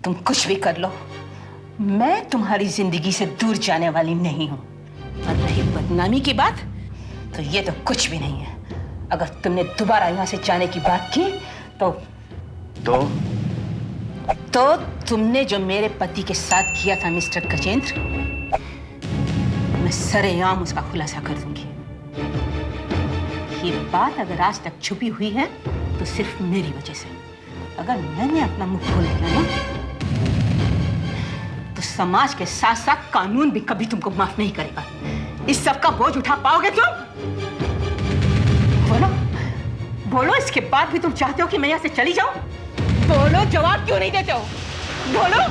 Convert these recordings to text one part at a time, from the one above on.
तुम कुछ भी कर लो, मैं तुम्हारी जिंदगी से दूर जाने वाली नहीं हूं। और रही बदनामी की बात, तो ये तो कुछ भी नहीं है। अगर तुमने दोबारा यहां से जाने की बात की तो तुमने जो मेरे पति के साथ किया था मिस्टर गजेंद्र, मैं सरेआम उसका खुलासा कर दूंगी। ये बात अगर आज तक छुपी हुई है तो सिर्फ मेरी वजह से। अगर मैंने अपना मुंह खोल दिया ना, तो समाज के साथ साथ कानून भी कभी तुमको माफ नहीं करेगा। इस सब का बोझ उठा पाओगे तुम? बोलो बोलो, इसके बाद भी तुम चाहते हो कि मैं यहां से चली जाऊं? बोलो, जवाब क्यों नहीं देते हो? बोलो।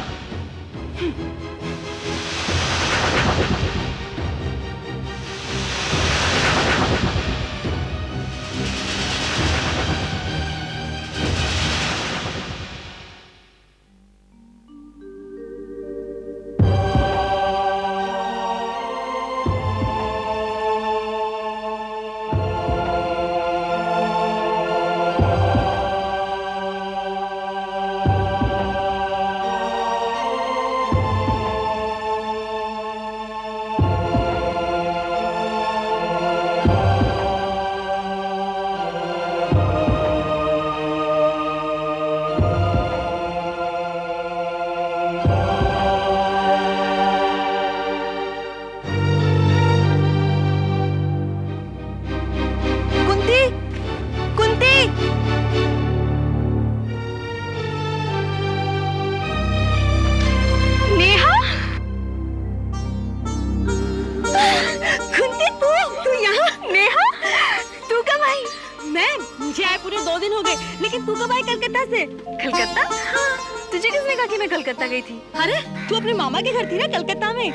मुझे आए पूरे 2 दिन हो गए, लेकिन तू कब आई कलकत्ता से? कलकत्ता? हाँ, तुझे किसने कहा कि मैं कलकत्ता गई थी? अरे तू अपने मामा के घर थी ना कलकत्ता में।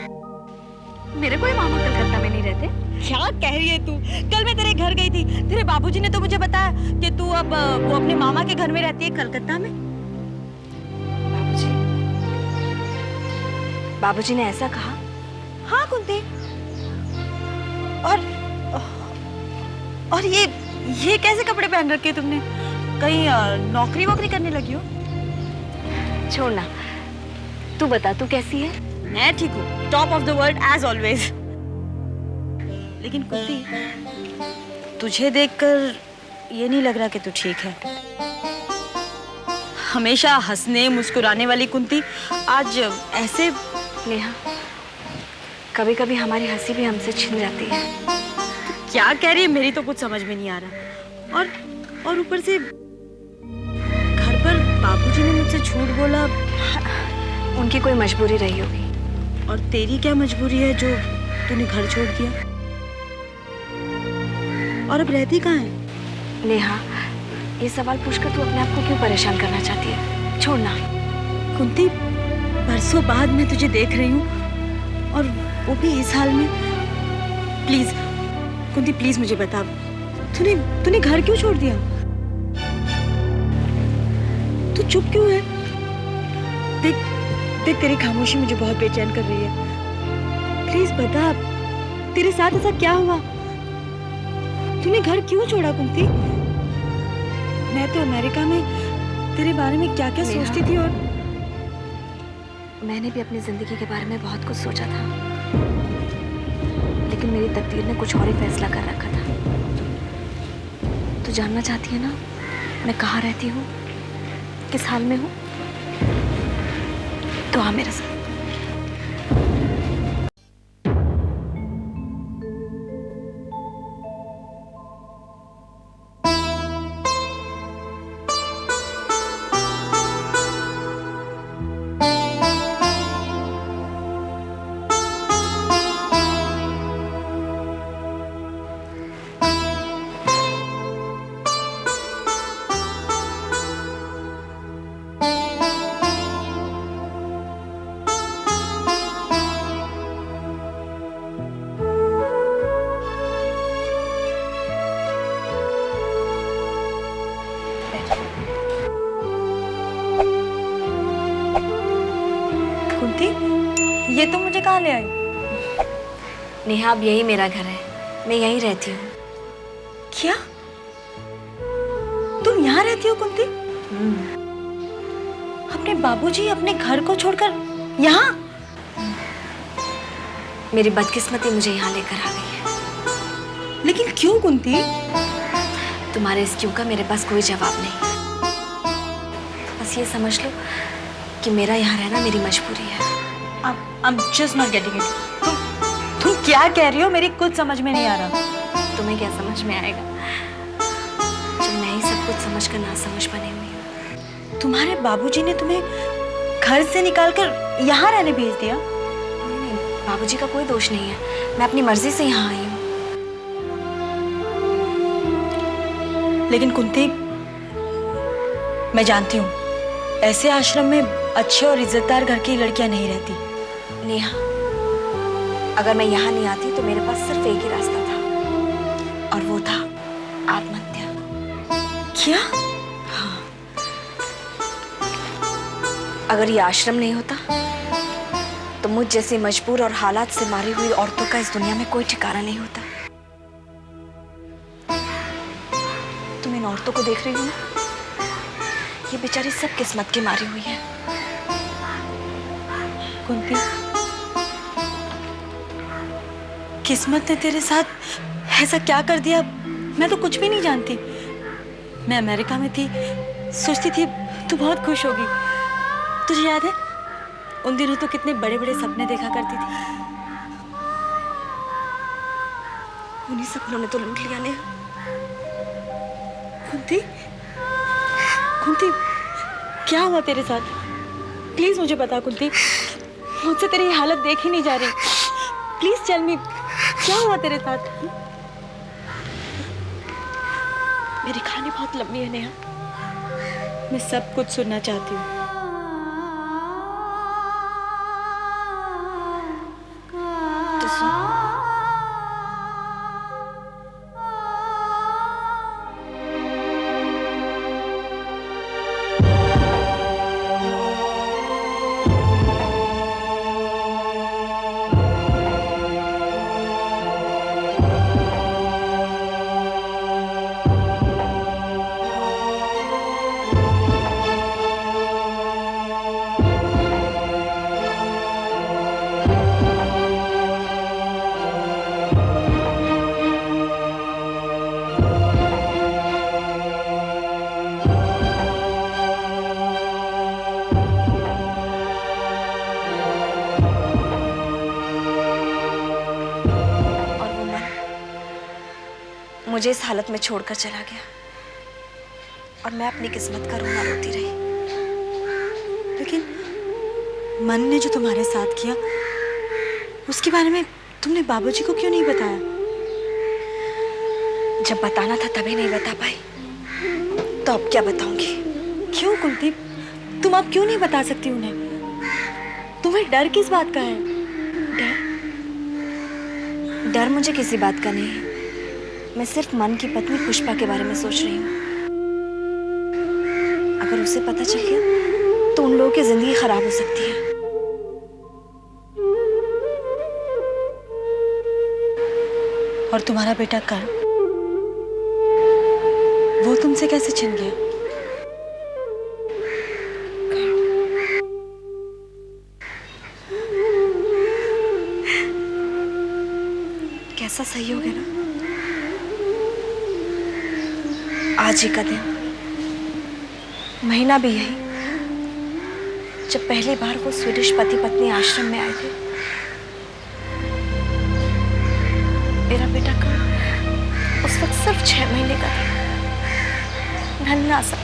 मेरे कोई मामा कलकत्ता में नहीं रहते। क्या कह रही है तू? कल मैं तेरे घर गई थी, तेरे बाबूजी ने तो मुझे बताया कि तू अब वो अपने मामा के घर में रहती है कलकत्ता में। बाबूजी ने ऐसा कहा? हाँ कुंती। और ये कैसे कपड़े पहन रखे तुमने? कहीं नौकरी वोकरी करने लगी हो? छोड़ना, तू बता, तू कैसी है? मैं ठीक हूँ, top of the world as always. लेकिन कुंती, तुझे देखकर ये नहीं लग रहा कि तू ठीक है। हमेशा हंसने मुस्कुराने वाली कुंती आज ऐसे। नेहा, कभी कभी हमारी हंसी भी हमसे छिन जाती है। क्या कह रही है? मेरी तो कुछ समझ में नहीं आ रहा। और ऊपर से घर पर बाबूजी ने मुझसे झूठ बोला। उनकी कोई मजबूरी रही होगी। और तेरी क्या मजबूरी है जो तूने घर छोड़ दिया? और अब रहती कहाँ है? नेहा, ये सवाल पूछकर तू अपने आप को क्यों परेशान करना चाहती है? छोड़ना। कुंती, बरसों बाद मैं तुझे देख रही हूँ, और वो भी इस हाल में। प्लीज कुंती, प्लीज मुझे बता, तूने घर क्यों छोड़ दिया? तू चुप क्यों है? देख तेरी खामोशी मुझे बहुत बेचैन कर रही है। प्लीज बता, तेरे साथ ऐसा क्या हुआ? तूने घर क्यों छोड़ा कुंती? मैं तो अमेरिका में तेरे बारे में क्या क्या सोचती थी। और मैंने भी अपनी जिंदगी के बारे में बहुत कुछ सोचा था, लेकिन मेरी तकदीर ने कुछ और ही फैसला कर रखा था। तू जानना चाहती है ना मैं कहाँ रहती हूँ, किस हाल में हूँ? तो आ मेरे साथ। ये तुम मुझे कहाँ ले आई? नेहा, अब यही मेरा घर है, मैं यहीं रहती हूँ। क्या तुम यहाँ रहती हो कुंती? अपने बाबूजी अपने घर को छोड़कर यहाँ? मेरी बदकिस्मती मुझे यहाँ लेकर आ गई है। लेकिन क्यों कुंती? तुम्हारे इस क्यों का मेरे पास कोई जवाब नहीं। बस ये समझ लो कि मेरा यहाँ रहना मेरी मजबूरी है। I'm just not getting it. तुम क्या कह रही हो? मेरी कुछ समझ में नहीं आ रहा। तुम्हें क्या समझ में आएगा जब मैं ही सब कुछ समझ कर ना समझ बनी हुई हूँ। तुम्हारे बाबूजी ने तुम्हें घर से निकालकर यहाँ रहने भेज दिया? नहीं, बाबूजी का कोई दोष नहीं है। मैं अपनी मर्जी से यहाँ आई हूँ। लेकिन कुंती, मैं जानती हूँ ऐसे आश्रम में अच्छे और इज्जतदार घर की लड़कियां नहीं रहती। नेहा, अगर मैं यहाँ नहीं आती तो मेरे पास सिर्फ एक ही रास्ता था, और वो था आत्महत्या। क्या? हाँ। अगर ये आश्रम नहीं होता तो मुझ जैसी मजबूर और हालात से मारी हुई औरतों का इस दुनिया में कोई ठिकाना नहीं होता। तुम इन औरतों को देख रही हो ना, ये बेचारी सब किस्मत की मारी हुई है। कुंती, किस्मत ने तेरे साथ ऐसा क्या कर दिया? मैं तो कुछ भी नहीं जानती। मैं अमेरिका में थी, सोचती थी तू बहुत खुश होगी। तुझे याद है उन दिनों तो कितने बड़े बड़े सपने देखा करती थी। उन्हीं सपनों ने तो लूट लिया ने। कुंती, कुंती, क्या हुआ तेरे साथ? प्लीज मुझे बता कुंती, मुझसे तेरी हालत देख ही नहीं जा रही। प्लीज टेल मी, क्या हुआ तेरे साथ? मेरी कहानी बहुत लंबी है नेहा, मैं सब कुछ सुनना चाहती हूँ। तो सुन। मुझे इस हालत में छोड़कर चला गया और मैं अपनी किस्मत का रोना रोती रही। लेकिन मन ने जो तुम्हारे साथ किया उसके बारे में तुमने बाबूजी को क्यों नहीं बताया? जब बताना था तभी नहीं बता पाई, तो अब क्या बताऊंगी? क्यों कुलदीप, तुम अब क्यों नहीं बता सकती उन्हें? तुम्हें डर किस बात का है? डर? डर मुझे किसी बात का नहीं है। मैं सिर्फ मन की पत्नी पुष्पा के बारे में सोच रही हूँ। अगर उसे पता चल गया तो उन लोगों की जिंदगी खराब हो सकती है। और तुम्हारा बेटा कर्ण, वो तुमसे कैसे छिन गया? कैसा सहयोग है ना। आज ही का दिन, महीना भी यही, जब पहली बार वो स्वीडिश पति पत्नी आश्रम में आए थे। मेरा बेटा कर्ण उस वक्त सिर्फ 6 महीने का था, नन्हा सा।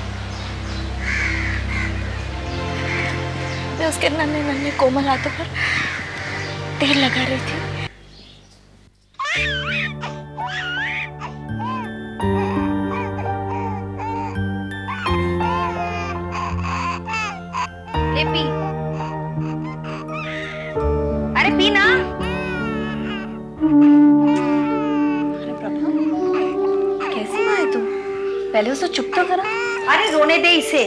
मैं उसके नन्हे नन्हे कोमल हाथों पर तेल लगा रही थी। पी, अरे पी ना। अरे प्रभा, कैसी माँ है तू? पहले उसे चुप तो करा। अरे रोने दे इसे,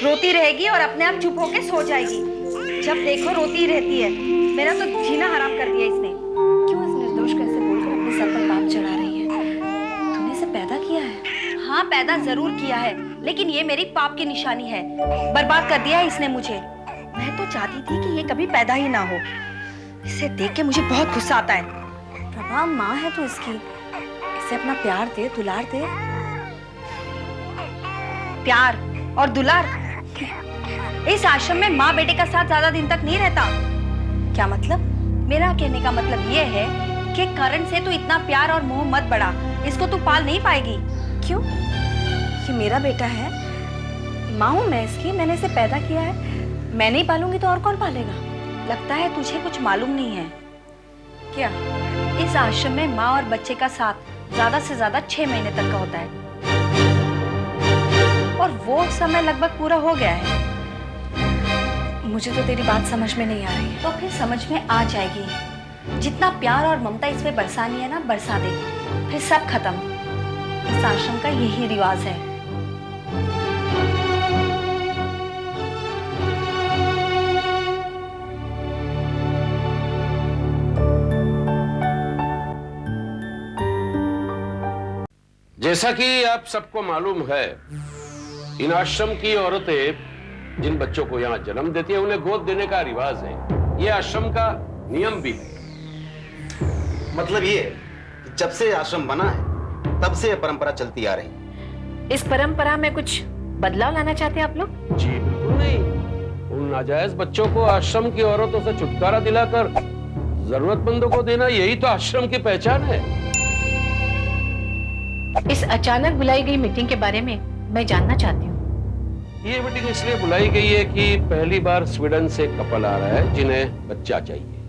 रोती रहेगी और अपने आप चुप होके सो जाएगी। जब देखो रोती रहती है। मेरा तो जीना हराम कर दिया इसने। क्यों इस निर्दोष को ऐसे बोलकर अपने सर पर पाप चढ़ा रही है? तूने इसे पैदा किया है। हाँ हाँ पैदा जरूर किया है, लेकिन ये मेरी पाप की निशानी है। बर्बाद कर दिया है इसने मुझे। मैं तो चाहती थी कि ये कभी पैदा ही ना हो। इसे देख के मुझे बहुत गुस्सा आता है। प्रभा माँ है तो इसकी, इसे अपना प्यार दे, दुलार दे। प्यार और दुलार? इस आश्रम में माँ बेटे का साथ ज्यादा दिन तक नहीं रहता। क्या मतलब? मेरा कहने का मतलब ये है कि करण से तू इतना प्यार और मोह मत बढ़ा। इसको तू पाल नहीं पाएगी। क्यों? ये मेरा बेटा है, माँ हूं मैं इसकी, मैंने इसे पैदा किया है। मैं नहीं पालूंगी तो और कौन पालेगा? लगता है तुझे कुछ मालूम नहीं है क्या? इस आश्रम में माँ और बच्चे का साथ ज्यादा से ज्यादा 6 महीने तक का होता है, और वो समय लगभग पूरा हो गया है। मुझे तो तेरी बात समझ में नहीं आ रही है। तो फिर समझ में आ जाएगी। जितना प्यार और ममता इसमें बरसानी है ना, बरसा दे, फिर सब खत्म। इस आश्रम का यही रिवाज है। जैसा कि आप सबको मालूम है, इन आश्रम की औरतें जिन बच्चों को यहाँ जन्म देती है उन्हें गोद देने का रिवाज है। ये आश्रम का नियम भी है। मतलब ये कि जब से आश्रम बना है तब से यह परंपरा चलती आ रही है। इस परंपरा में कुछ बदलाव लाना चाहते हैं आप लोग? जी बिल्कुल नहीं। उन नाजायज बच्चों को आश्रम की औरतों से छुटकारा दिलाकर जरूरतमंदों को देना, यही तो आश्रम की पहचान है। इस अचानक बुलाई गई मीटिंग के बारे में मैं जानना चाहती हूँ। ये मीटिंग इसलिए बुलाई गई है कि पहली बार स्वीडन से कपल आ रहा है जिन्हें बच्चा चाहिए।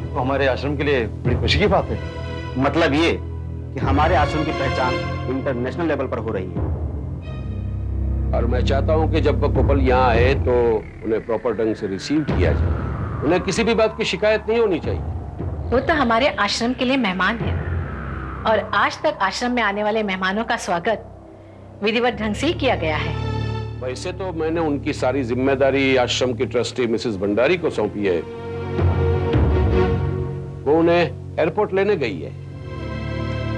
तो हमारे आश्रम के लिए बड़ी खुशी की बात है। मतलब ये कि हमारे आश्रम की पहचान इंटरनेशनल लेवल पर हो रही है। और मैं चाहता हूं कि जब वो कपल यहाँ आए तो उन्हें प्रॉपर ढंग से रिसीव किया जाए। उन्हें किसी भी बात की शिकायत नहीं होनी चाहिए। वो तो हमारे आश्रम के लिए मेहमान है, और आज तक आश्रम में आने वाले मेहमानों का स्वागत विधिवत ढंग से ही किया गया है। वैसे तो मैंने उनकी सारी जिम्मेदारी आश्रम की ट्रस्टी मिसेस भंडारी को सौंपी है। वो उन्हें एयरपोर्ट लेने गई है।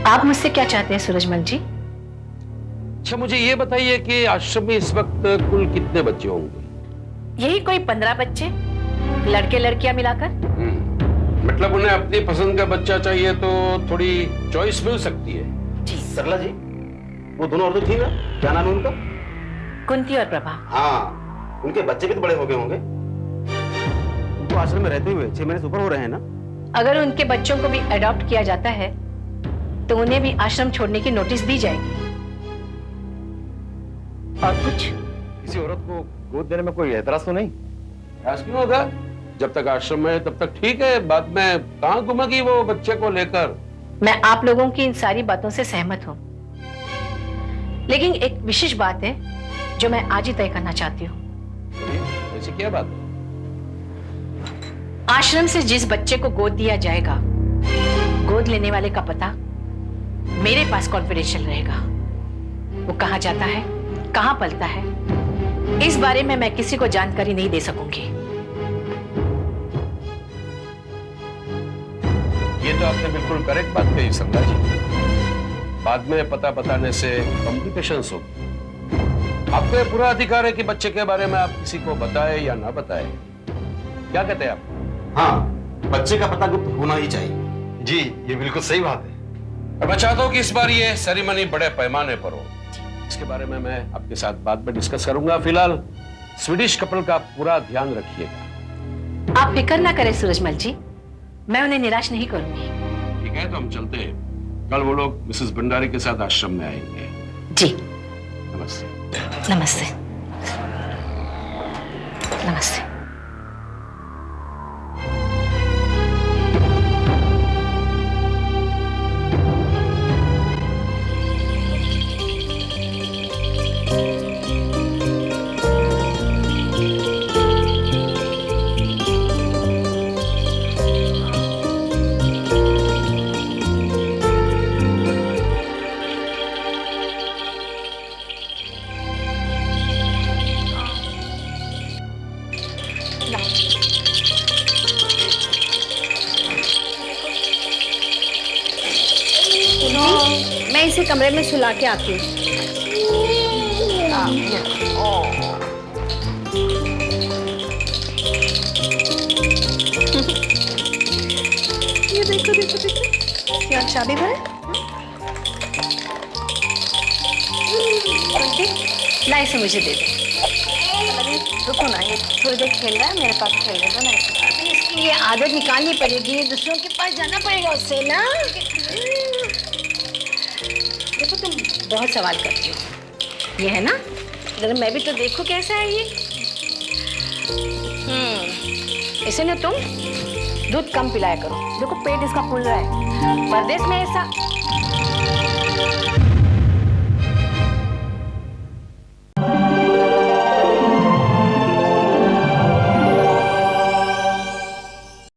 आप मुझसे क्या चाहते हैं सूरजमल जी? अच्छा मुझे ये बताइए कि आश्रम में इस वक्त कुल कितने बच्चे होंगे? यही कोई 15 बच्चे, लड़के लड़कियां मिलाकर। मतलब उन्हें अपनी पसंद का बच्चा चाहिए तो थोड़ी चॉइस मिल सकती है। जी सरला जी, वो दोनों औरतें थी ना, क्या नाम है उनका? कुंती और प्रभा। हाँ, उनके बच्चे भी तो बड़े हो गए होंगे। उनको आश्रम में रहते हुए 6 महीने से ऊपर हो रहे हैं ना? अगर उनके बच्चों को भी अडॉप्ट किया जाता है तो उन्हें भी आश्रम छोड़ने की नोटिस दी जाएगी। और कुछ? किसी औरत को गोद देने में कोई एतराज तो नहीं? ऐसा क्यों होगा? जब तक आश्रम में है तब तक ठीक है। बाद में कहाँ घुमेगी वो बच्चे को लेकर? मैं आप लोगों की इन सारी बातों से सहमत हूँ, लेकिन एक विशेष बात है जो मैं आज ही तय करना चाहती हूँ। ऐसी क्या बात है? आश्रम से जिस बच्चे को गोद दिया जाएगा, गोद लेने वाले का पता मेरे पास कॉन्फिडेंशियल रहेगा। वो कहाँ जाता है, कहाँ पलता है, इस बारे में मैं किसी को जानकारी नहीं दे सकूंगी। ये तो आपने बिल्कुल करेक्ट बात कही संध्या जी। बाद में पता बताने से कॉम्प्लिकेशंस होगी। आपको ये पूरा अधिकार है कि बच्चे के बारे में आप किसी को बताएं या ना बताएं। क्या कहते हैं आप? हाँ, बच्चे का पता गुप्त होना ही चाहिए। जी, ये बिल्कुल सही बात है। और मैं चाहता हूँ कि इस बार ये सेरेमनी बड़े पैमाने पर हो। इसके बारे में मैं आपके साथ बाद में डिस्कस करूंगा। फिलहाल स्वीडिश कपल का पूरा ध्यान रखिएगा। आप फिक्र ना करें सूरजमल जी, मैं उन्हें निराश नहीं करूंगी। ठीक है, तो हम चलते हैं। कल वो लोग मिसेस भंडारी के साथ आश्रम में आएंगे। जी नमस्ते। नमस्ते। नमस्ते। मैं कमरे में सुला के आती हूँ। ये देखो देखो देखो क्या चाबी है। ला इसे मुझे दे दे। रुको ना, ये थोड़ी देर खेल रहा है, मेरे पास खेलने दो ना। इसकी ये आदत निकालनी पड़ेगी, दूसरों के पास जाना पड़ेगा उससे ना। देखो तुम बहुत सवाल करती हो। ये है ना, जरा मैं भी तो देखो कैसा है ये। इसे ना तुम दूध कम पिलाया करो, देखो पेट इसका फूल रहा है। परदेश में ऐसा